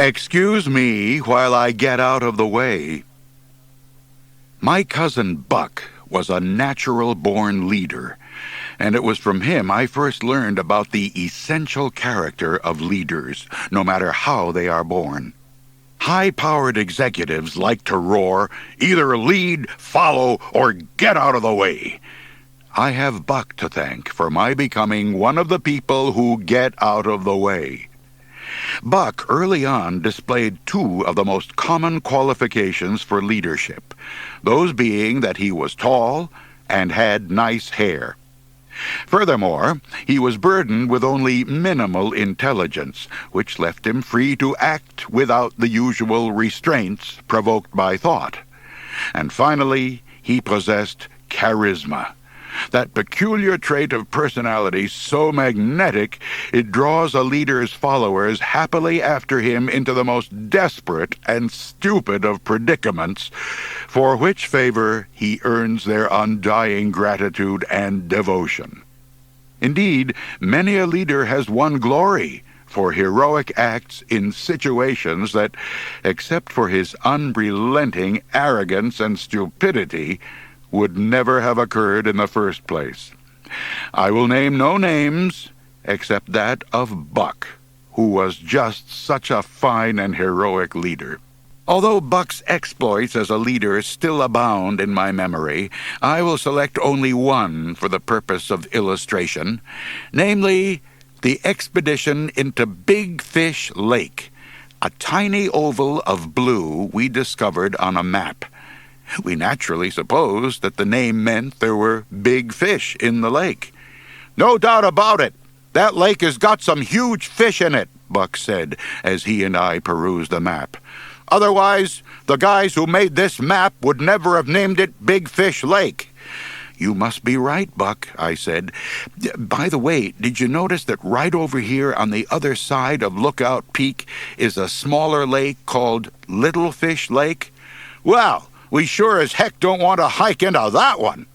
Excuse me while I get out of the way. My cousin Buck was a natural-born leader, and it was from him I first learned about the essential character of leaders, no matter how they are born. High-powered executives like to roar, either lead, follow, or get out of the way. I have Buck to thank for my becoming one of the people who get out of the way. Buck early on displayed two of the most common qualifications for leadership, those being that he was tall and had nice hair. Furthermore, he was burdened with only minimal intelligence, which left him free to act without the usual restraints provoked by thought. And finally, he possessed charisma, that peculiar trait of personality so magnetic it draws a leader's followers happily after him into the most desperate and stupid of predicaments, for which favor he earns their undying gratitude and devotion. Indeed, many a leader has won glory for heroic acts in situations that, except for his unrelenting arrogance and stupidity, would never have occurred in the first place. I will name no names except that of Buck, who was just such a fine and heroic leader. Although Buck's exploits as a leader still abound in my memory, I will select only one for the purpose of illustration, namely the expedition into Big Fish Lake, a tiny oval of blue we discovered on a map. We naturally supposed that the name meant there were big fish in the lake. "No doubt about it. That lake has got some huge fish in it," Buck said as he and I perused the map. "Otherwise, the guys who made this map would never have named it Big Fish Lake." "You must be right, Buck," I said. "By the way, did you notice that right over here on the other side of Lookout Peak is a smaller lake called Little Fish Lake?" "Well, we sure as heck don't want to hike into that one."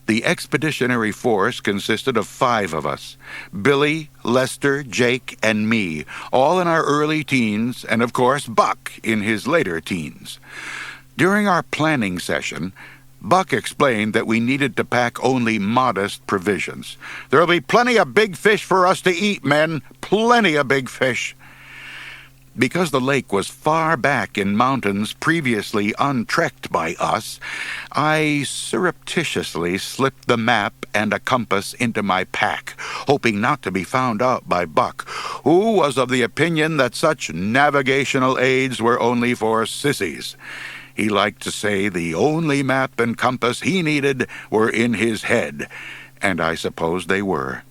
The expeditionary force consisted of 5 of us: Billy, Lester, Jake, and me, all in our early teens, and of course Buck in his later teens. During our planning session, Buck explained that we needed to pack only modest provisions. "There'll be plenty of big fish for us to eat, men, plenty of big fish." Because the lake was far back in mountains previously untrekked by us, I surreptitiously slipped the map and a compass into my pack, hoping not to be found out by Buck, who was of the opinion that such navigational aids were only for sissies. He liked to say the only map and compass he needed were in his head, and I suppose they were.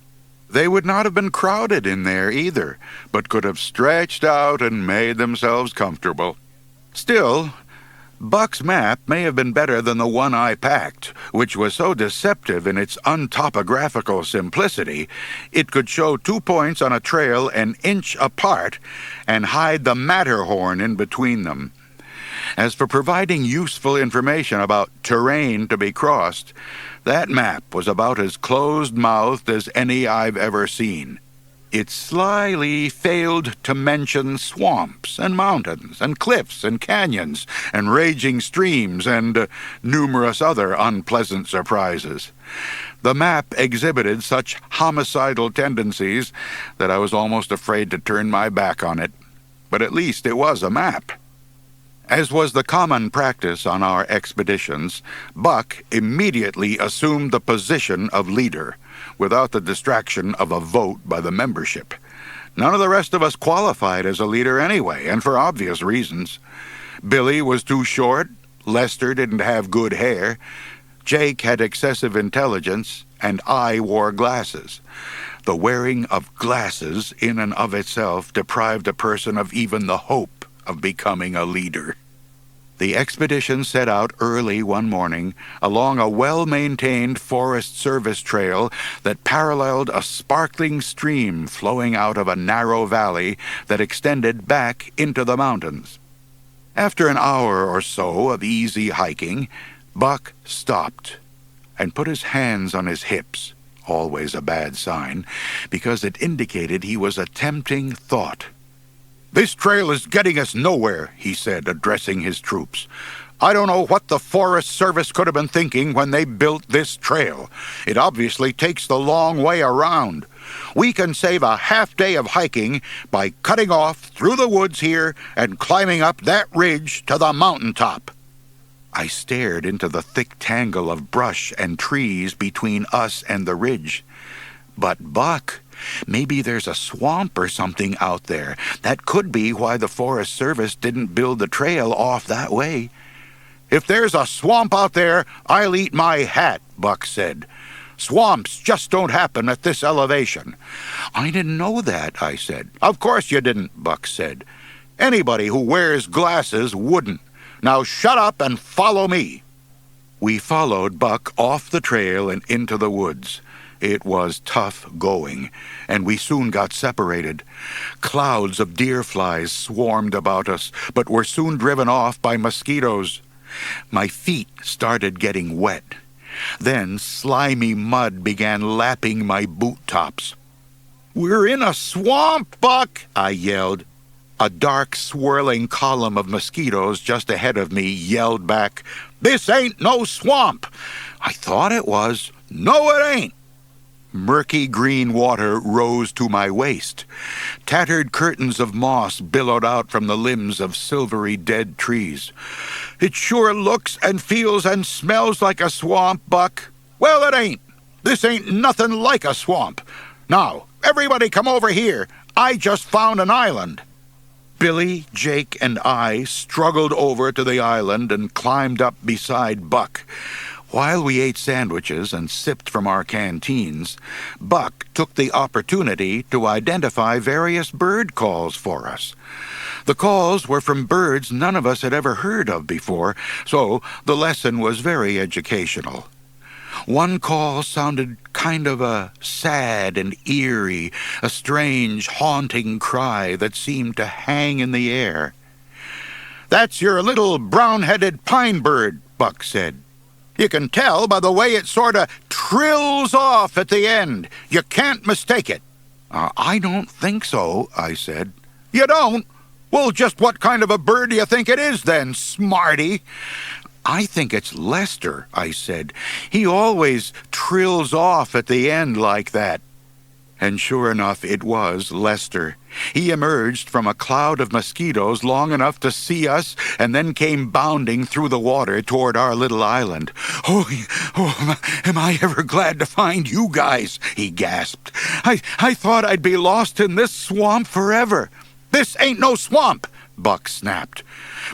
They would not have been crowded in there either, but could have stretched out and made themselves comfortable. Still, Buck's map may have been better than the one I packed, which was so deceptive in its untopographical simplicity, it could show 2 points on a trail an inch apart and hide the Matterhorn in between them. As for providing useful information about terrain to be crossed, that map was about as closed-mouthed as any I've ever seen. It slyly failed to mention swamps and mountains and cliffs and canyons and raging streams and numerous other unpleasant surprises. The map exhibited such homicidal tendencies that I was almost afraid to turn my back on it, but at least it was a map. As was the common practice on our expeditions, Buck immediately assumed the position of leader, without the distraction of a vote by the membership. None of the rest of us qualified as a leader anyway, and for obvious reasons. Billy was too short, Lester didn't have good hair, Jake had excessive intelligence, and I wore glasses. The wearing of glasses in and of itself deprived a person of even the hope of becoming a leader. The expedition set out early one morning along a well-maintained Forest Service trail that paralleled a sparkling stream flowing out of a narrow valley that extended back into the mountains. After an hour or so of easy hiking, Buck stopped and put his hands on his hips, always a bad sign, because it indicated he was attempting thought. "This trail is getting us nowhere," he said, addressing his troops. "I don't know what the Forest Service could have been thinking when they built this trail. It obviously takes the long way around. We can save a half-day of hiking by cutting off through the woods here and climbing up that ridge to the mountaintop." I stared into the thick tangle of brush and trees between us and the ridge. "But, Buck, maybe there's a swamp or something out there. That could be why the Forest Service didn't build the trail off that way." "If there's a swamp out there, I'll eat my hat," Buck said. "Swamps just don't happen at this elevation." "I didn't know that," I said. "Of course you didn't," Buck said. "Anybody who wears glasses wouldn't. Now shut up and follow me." We followed Buck off the trail and into the woods. It was tough going, and we soon got separated. Clouds of deer flies swarmed about us, but were soon driven off by mosquitoes. My feet started getting wet. Then slimy mud began lapping my boot tops. "We're in a swamp, Buck!" I yelled. A dark, swirling column of mosquitoes just ahead of me yelled back, "This ain't no swamp!" "I thought it was." "No, it ain't!" Murky green water rose to my waist. Tattered curtains of moss billowed out from the limbs of silvery dead trees. "It sure looks and feels and smells like a swamp, Buck." "Well, it ain't. This ain't nothing like a swamp. Now, everybody come over here. I just found an island." Billy, Jake, and I struggled over to the island and climbed up beside Buck. While we ate sandwiches and sipped from our canteens, Buck took the opportunity to identify various bird calls for us. The calls were from birds none of us had ever heard of before, so the lesson was very educational. One call sounded kind of sad and eerie, a strange, haunting cry that seemed to hang in the air. "That's your little brown-headed pine bird," Buck said. "You can tell by the way it sort of trills off at the end. You can't mistake it." "I don't think so," I said. "You don't? Well, just what kind of a bird do you think it is then, smarty?" "I think it's Lester," I said. "He always trills off at the end like that." And sure enough, it was Lester. He emerged from a cloud of mosquitoes long enough to see us and then came bounding through the water toward our little island. Oh, am I ever glad to find you guys," he gasped. I thought I'd be lost in this swamp forever." "This ain't no swamp," Buck snapped.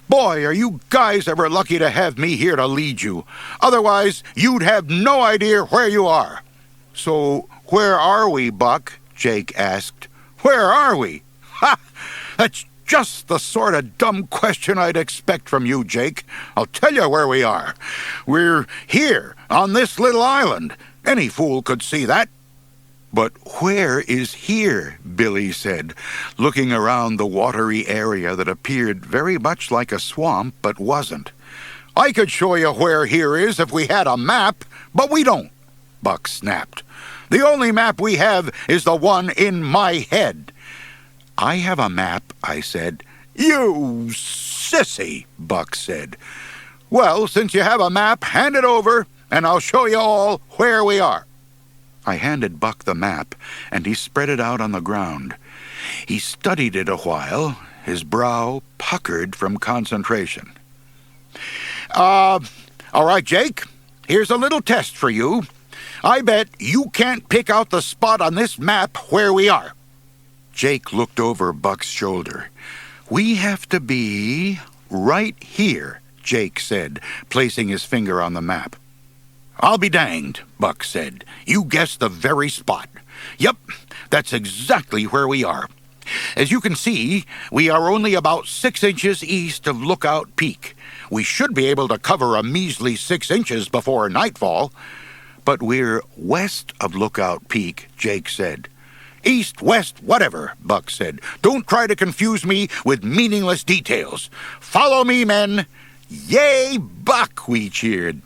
"Boy, are you guys ever lucky to have me here to lead you. Otherwise, you'd have no idea where you are." "So, where are we, Buck?" Jake asked. "Where are we? Ha! That's just the sort of dumb question I'd expect from you, Jake. I'll tell you where we are. We're here, on this little island. Any fool could see that." "But where is here?" Billy said, looking around the watery area that appeared very much like a swamp but wasn't. "I could show you where here is if we had a map, but we don't," Buck snapped. "The only map we have is the one in my head." "I have a map," I said. "You sissy," Buck said. "Well, since you have a map, hand it over, and I'll show you all where we are." I handed Buck the map, and he spread it out on the ground. He studied it a while, his brow puckered from concentration. All right, Jake, here's a little test for you. I bet you can't pick out the spot on this map where we are." Jake looked over Buck's shoulder. "We have to be right here," Jake said, placing his finger on the map. "I'll be danged," Buck said. "You guessed the very spot. Yep, that's exactly where we are. As you can see, we are only about 6 inches east of Lookout Peak. We should be able to cover a measly 6 inches before nightfall." "But we're west of Lookout Peak," Jake said. "East, west, whatever," Buck said. "Don't try to confuse me with meaningless details. Follow me, men." "Yay, Buck!" we cheered.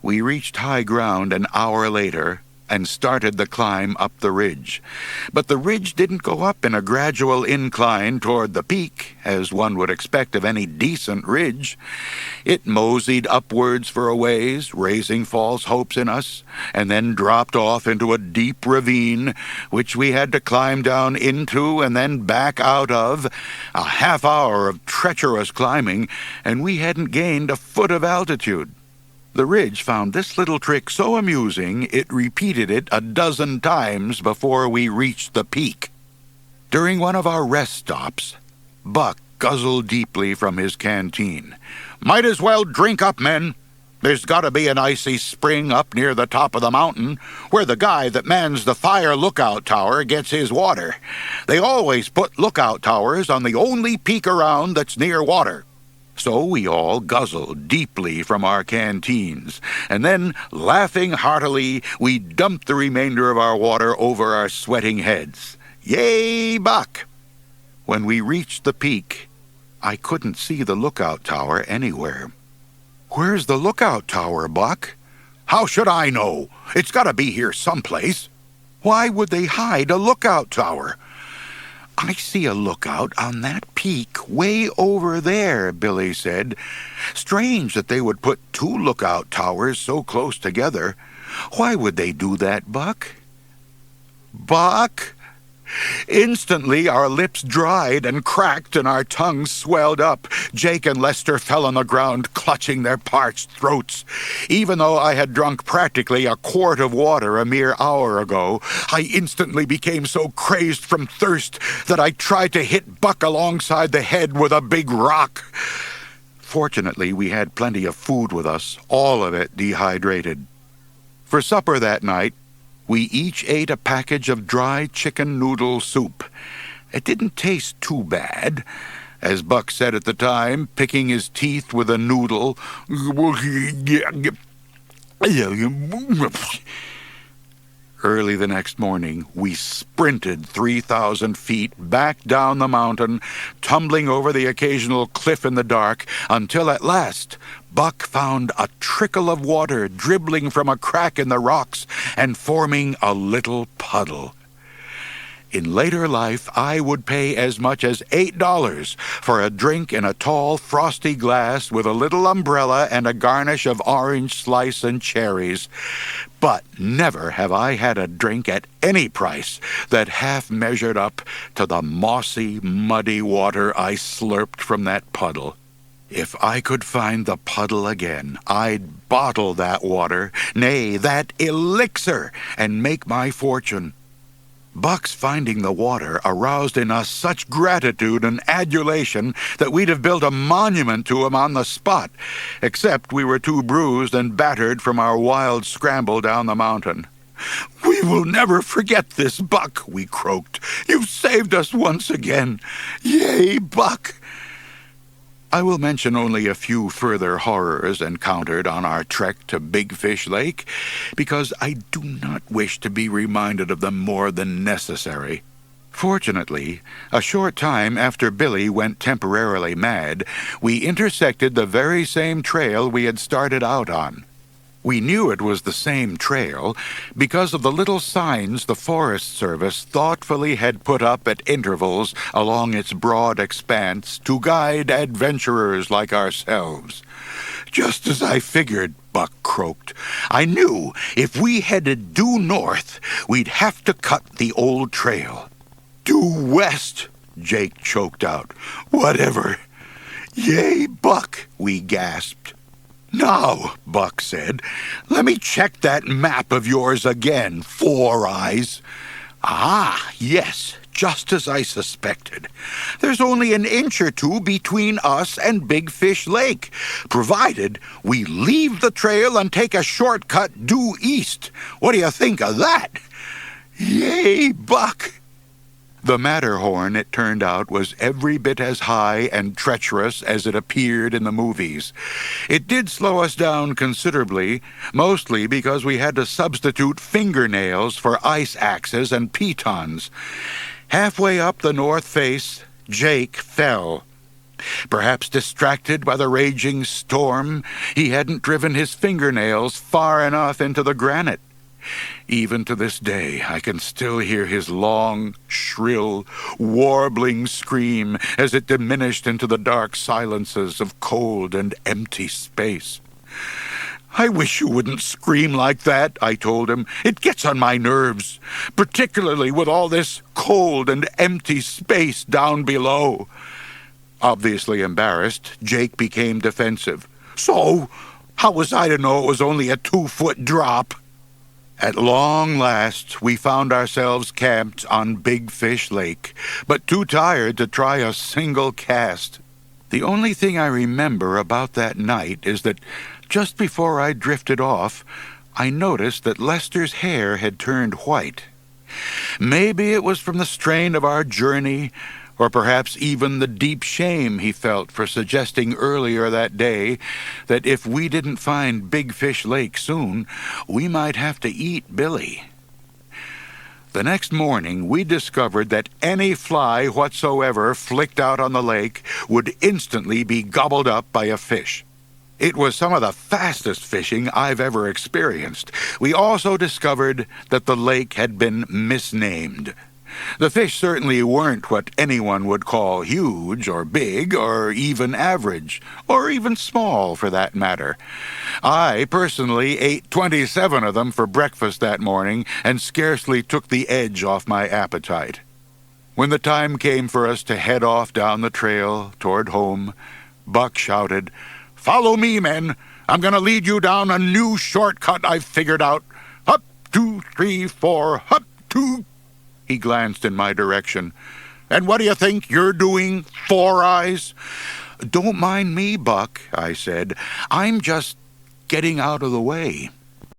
We reached high ground an hour later, and started the climb up the ridge. But the ridge didn't go up in a gradual incline toward the peak, as one would expect of any decent ridge. It moseyed upwards for a ways, raising false hopes in us, and then dropped off into a deep ravine, which we had to climb down into and then back out of. A half hour of treacherous climbing, and we hadn't gained a foot of altitude. The ridge found this little trick so amusing it repeated it a dozen times before we reached the peak. During one of our rest stops, Buck guzzled deeply from his canteen. "Might as well drink up, men. There's got to be an icy spring up near the top of the mountain, where the guy that mans the fire lookout tower gets his water. They always put lookout towers on the only peak around that's near water." So we all guzzled deeply from our canteens, and then, laughing heartily, we dumped the remainder of our water over our sweating heads. Yay, Buck! When we reached the peak, I couldn't see the lookout tower anywhere. "Where's the lookout tower, Buck?" "How should I know? It's got to be here someplace." "Why would they hide a lookout tower?" "I see a lookout on that peak way over there," Billy said. "Strange that they would put two lookout towers so close together. Why would they do that, Buck?" "Buck?" Instantly our lips dried and cracked and our tongues swelled up. Jake and Lester fell on the ground, clutching their parched throats. Even though I had drunk practically a quart of water a mere hour ago, I instantly became so crazed from thirst that I tried to hit Buck alongside the head with a big rock. Fortunately, we had plenty of food with us, all of it dehydrated. For supper that night, we each ate a package of dry chicken noodle soup. It didn't taste too bad. As Buck said at the time, picking his teeth with a noodle. Early the next morning, we sprinted 3,000 feet back down the mountain, tumbling over the occasional cliff in the dark, until at last Buck found a trickle of water dribbling from a crack in the rocks and forming a little puddle. In later life, I would pay as much as $8 for a drink in a tall, frosty glass with a little umbrella and a garnish of orange slice and cherries. But never have I had a drink at any price that half measured up to the mossy, muddy water I slurped from that puddle. If I could find the puddle again, I'd bottle that water, nay, that elixir, and make my fortune. Buck's finding the water aroused in us such gratitude and adulation that we'd have built a monument to him on the spot, except we were too bruised and battered from our wild scramble down the mountain. "We will never forget this, Buck," we croaked. "You've saved us once again. Yay, Buck!" I will mention only a few further horrors encountered on our trek to Big Fish Lake, because I do not wish to be reminded of them more than necessary. Fortunately, a short time after Billy went temporarily mad, we intersected the very same trail we had started out on. We knew it was the same trail because of the little signs the Forest Service thoughtfully had put up at intervals along its broad expanse to guide adventurers like ourselves. "Just as I figured," Buck croaked. "I knew if we headed due north, we'd have to cut the old trail." "Due west," Jake choked out. "Whatever." "Yay, Buck," we gasped. "Now," Buck said, "let me check that map of yours again, Four Eyes." "Ah, yes, just as I suspected. There's only an inch or two between us and Big Fish Lake, provided we leave the trail and take a shortcut due east. What do you think of that?" "Yay, Buck." The Matterhorn, it turned out, was every bit as high and treacherous as it appeared in the movies. It did slow us down considerably, mostly because we had to substitute fingernails for ice axes and pitons. Halfway up the north face, Jake fell. Perhaps distracted by the raging storm, he hadn't driven his fingernails far enough into the granite. Even to this day, I can still hear his long, shrill, warbling scream as it diminished into the dark silences of cold and empty space. "I wish you wouldn't scream like that," I told him. "It gets on my nerves, particularly with all this cold and empty space down below." Obviously embarrassed, Jake became defensive. "So, how was I to know it was only a 2-foot drop?" At long last, we found ourselves camped on Big Fish Lake, but too tired to try a single cast. The only thing I remember about that night is that just before I drifted off, I noticed that Lester's hair had turned white. Maybe it was from the strain of our journey, or perhaps even the deep shame he felt for suggesting earlier that day that if we didn't find Big Fish Lake soon, we might have to eat Billy. The next morning, we discovered that any fly whatsoever flicked out on the lake would instantly be gobbled up by a fish. It was some of the fastest fishing I've ever experienced. We also discovered that the lake had been misnamed. The fish certainly weren't what anyone would call huge or big or even average, or even small for that matter. I personally ate 27 of them for breakfast that morning and scarcely took the edge off my appetite. When the time came for us to head off down the trail toward home, Buck shouted, "Follow me, men. I'm going to lead you down a new shortcut I've figured out. Up, 2, 3, 4, up, 2. He glanced in my direction. "And what do you think you're doing, Four Eyes?" "Don't mind me, Buck," I said. "I'm just getting out of the way."